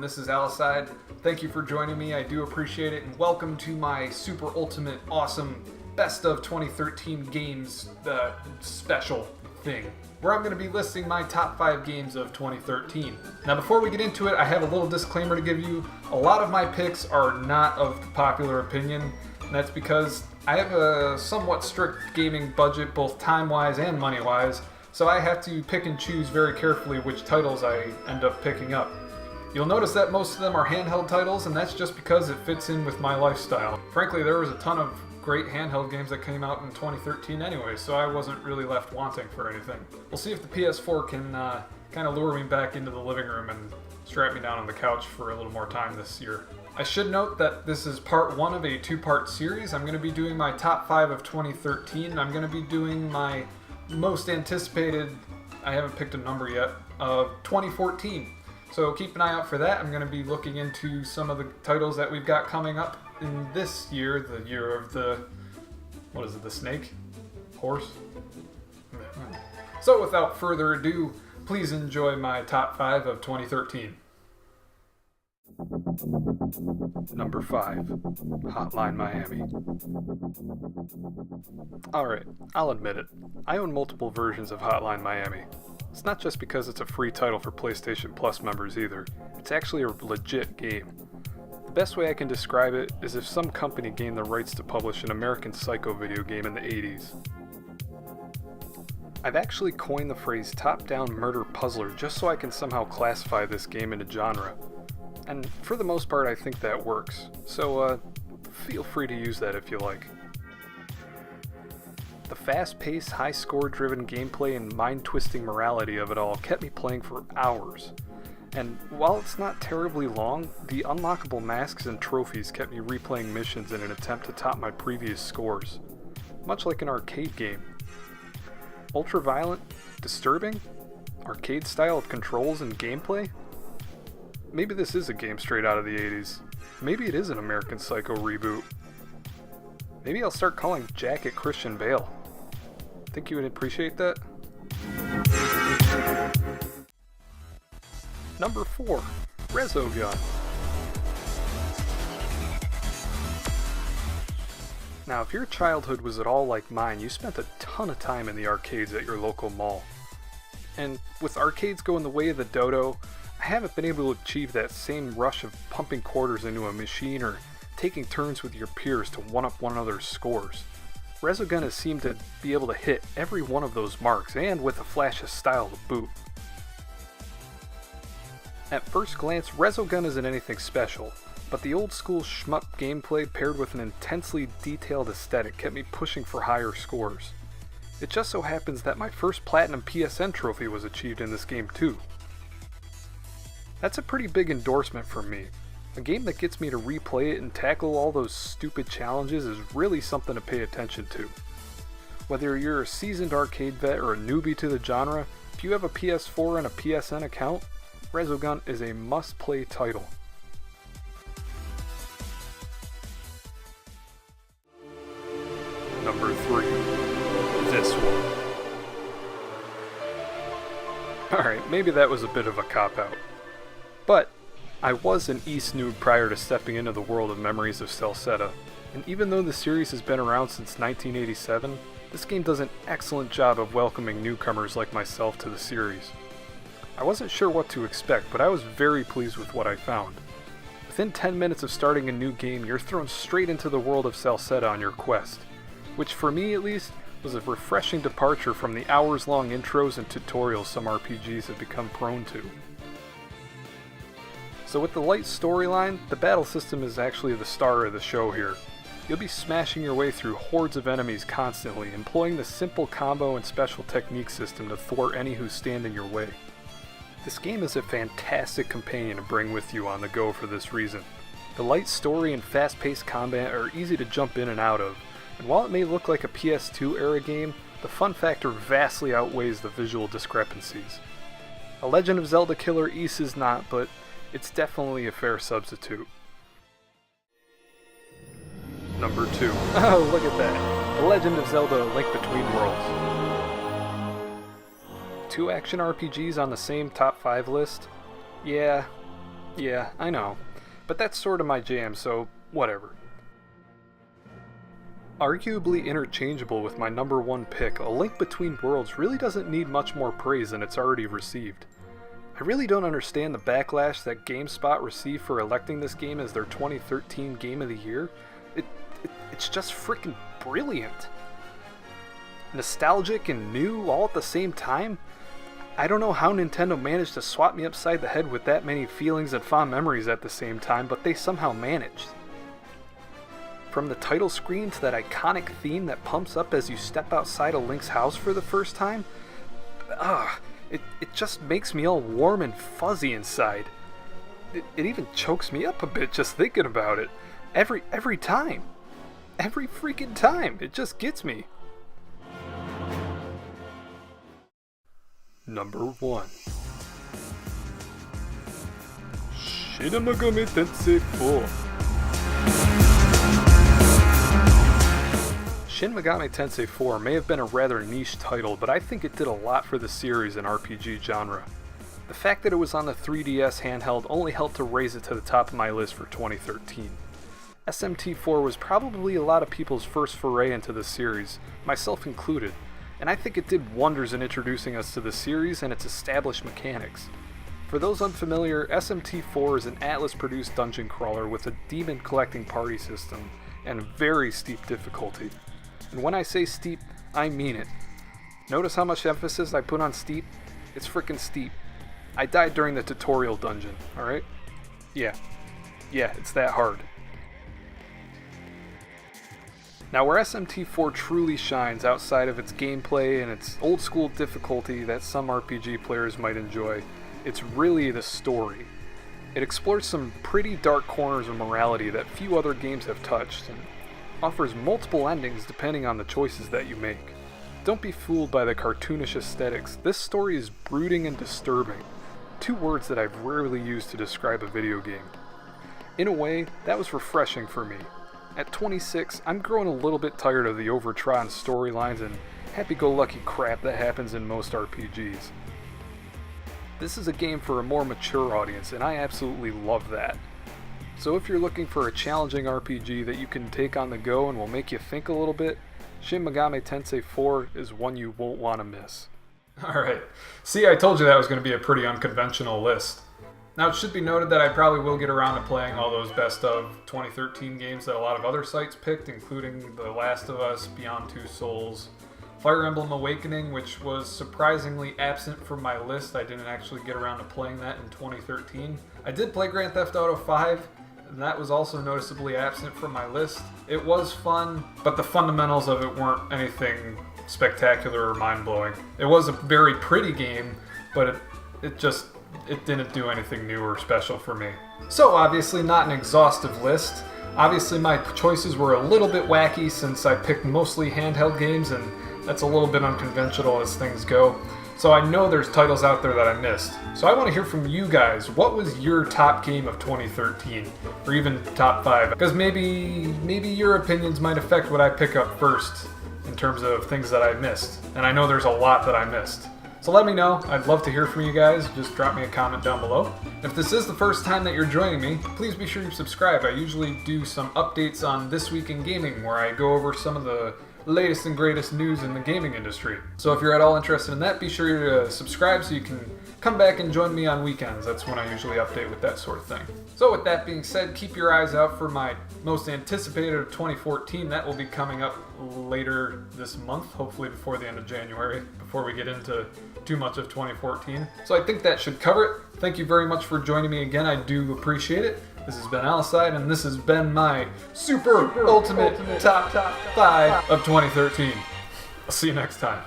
this is Alocide. Thank you for joining me, I do appreciate it, and welcome to my super ultimate awesome best of 2013 games special thing, where I'm going to be listing my top 5 games of 2013. Now before we get into it, I have a little disclaimer to give you. A lot of my picks are not of the popular opinion, and that's because I have a somewhat strict gaming budget, both time-wise and money-wise, so I have to pick and choose very carefully which titles I end up picking up. You'll notice that most of them are handheld titles, and that's just because it fits in with my lifestyle. Frankly, there was a ton of great handheld games that came out in 2013 anyway, so I wasn't really left wanting for anything. We'll see if the PS4 can kind of lure me back into the living room and strap me down on the couch for a little more time this year. I should note that this is part 1 of a 2-part series. I'm going to be doing my top 5 of 2013. I'm going to be doing my most anticipated, I haven't picked a number yet, of 2014. So keep an eye out for that. I'm going to be looking into some of the titles that we've got coming up in this year, the year of the, what is it, the snake? Horse? So without further ado, please enjoy my top 5 of 2013. Number 5, Hotline Miami. Alright, I'll admit it. I own multiple versions of Hotline Miami. It's not just because it's a free title for PlayStation Plus members either. It's actually a legit game. The best way I can describe it is if some company gained the rights to publish an American Psycho video game in the 80s. I've actually coined the phrase top-down murder puzzler just so I can somehow classify this game into genre. And for the most part I think that works, so feel free to use that if you like. The fast-paced, high-score-driven gameplay and mind-twisting morality of it all kept me playing for hours. And while it's not terribly long, the unlockable masks and trophies kept me replaying missions in an attempt to top my previous scores. Much like an arcade game. Ultra-violent? Disturbing? Arcade style of controls and gameplay? Maybe this is a game straight out of the 80s. Maybe it is an American Psycho reboot. Maybe I'll start calling Jack Christian Bale. Think you would appreciate that? Number 4, Resogun. Now, if your childhood was at all like mine, you spent a ton of time in the arcades at your local mall. And with arcades going the way of the dodo, I haven't been able to achieve that same rush of pumping quarters into a machine or taking turns with your peers to one-up one another's scores. Resogun has seemed to be able to hit every one of those marks, and with a flash of style to boot. At first glance, Resogun isn't anything special, but the old school shmup gameplay paired with an intensely detailed aesthetic kept me pushing for higher scores. It just so happens that my first Platinum PSN trophy was achieved in this game too. That's a pretty big endorsement from me. A game that gets me to replay it and tackle all those stupid challenges is really something to pay attention to. Whether you're a seasoned arcade vet or a newbie to the genre, if you have a PS4 and a PSN account, Resogun is a must-play title. Number 3, this one. Alright, maybe that was a bit of a cop-out. But I was an East noob prior to stepping into the world of Memories of Celceta, and even though the series has been around since 1987, this game does an excellent job of welcoming newcomers like myself to the series. I wasn't sure what to expect, but I was very pleased with what I found. Within 10 minutes of starting a new game, you're thrown straight into the world of Celceta on your quest, which for me at least, was a refreshing departure from the hours-long intros and tutorials some RPGs have become prone to. So with the light storyline, the battle system is actually the star of the show here. You'll be smashing your way through hordes of enemies constantly, employing the simple combo and special technique system to thwart any who stand in your way. This game is a fantastic companion to bring with you on the go for this reason. The light story and fast-paced combat are easy to jump in and out of, and while it may look like a PS2 era game, the fun factor vastly outweighs the visual discrepancies. A Legend of Zelda killer Ys is not, but it's definitely a fair substitute. Number 2. Oh, look at that. The Legend of Zelda: A Link Between Worlds. 2 action RPGs on the same top 5 list? Yeah, Yeah, I know. But that's sort of my jam, so whatever. Arguably interchangeable with my number one pick, A Link Between Worlds really doesn't need much more praise than it's already received. I really don't understand the backlash that GameSpot received for electing this game as their 2013 Game of the Year. It's just freaking brilliant. Nostalgic and new all at the same time? I don't know how Nintendo managed to swat me upside the head with that many feelings and fond memories at the same time, but they somehow managed. From the title screen to that iconic theme that pumps up as you step outside of Link's house for the first time, it just makes me all warm and fuzzy inside. It even chokes me up a bit just thinking about it. Every time. Every freaking time. It just gets me. Number 1. Shin Megami Tensei 4. Shin Megami Tensei 4 may have been a rather niche title, but I think it did a lot for the series and RPG genre. The fact that it was on the 3DS handheld only helped to raise it to the top of my list for 2013. SMT4 was probably a lot of people's first foray into the series, myself included, and I think it did wonders in introducing us to the series and its established mechanics. For those unfamiliar, SMT4 is an Atlus-produced dungeon crawler with a demon collecting party system and very steep difficulty. And when I say steep, I mean it. Notice how much emphasis I put on steep? It's frickin' steep. I died during the tutorial dungeon, alright? Yeah, it's that hard. Now, where SMT4 truly shines outside of its gameplay and its old school difficulty that some RPG players might enjoy, it's really the story. It explores some pretty dark corners of morality that few other games have touched, and offers multiple endings depending on the choices that you make. Don't be fooled by the cartoonish aesthetics. This story is brooding and disturbing, 2 words that I've rarely used to describe a video game. In a way, that was refreshing for me. At 26, I'm growing a little bit tired of the overtrodden storylines and happy-go-lucky crap that happens in most RPGs. This is a game for a more mature audience, and I absolutely love that. So if you're looking for a challenging RPG that you can take on the go and will make you think a little bit, Shin Megami Tensei 4 is one you won't want to miss. Alright, see, I told you that was going to be a pretty unconventional list. Now, it should be noted that I probably will get around to playing all those best of 2013 games that a lot of other sites picked, including The Last of Us, Beyond Two Souls, Fire Emblem Awakening, which was surprisingly absent from my list. I didn't actually get around to playing that in 2013. I did play Grand Theft Auto 5, and that was also noticeably absent from my list. It was fun, but the fundamentals of it weren't anything spectacular or mind-blowing. It was a very pretty game, but it didn't do anything new or special for me. So obviously not an exhaustive list. Obviously my choices were a little bit wacky since I picked mostly handheld games, and that's a little bit unconventional as things go. So I know there's titles out there that I missed. So I want to hear from you guys. What was your top game of 2013? Or even top 5? Because maybe your opinions might affect what I pick up first in terms of things that I missed. And I know there's a lot that I missed. So let me know. I'd love to hear from you guys. Just drop me a comment down below. If this is the first time that you're joining me, please be sure you subscribe. I usually do some updates on This Week in Gaming where I go over some of the latest and greatest news in the gaming industry. So if you're at all interested in that, be sure to subscribe so you can come back and join me on weekends. That's when I usually update with that sort of thing. So with that being said, keep your eyes out for my most anticipated of 2014. That will be coming up later this month, hopefully before the end of January, before we get into too much of 2014. So I think that should cover it. Thank you very much for joining me again. I do appreciate it. This has been Alocide, and this has been my super ultimate top 5 of 2013. I'll see you next time.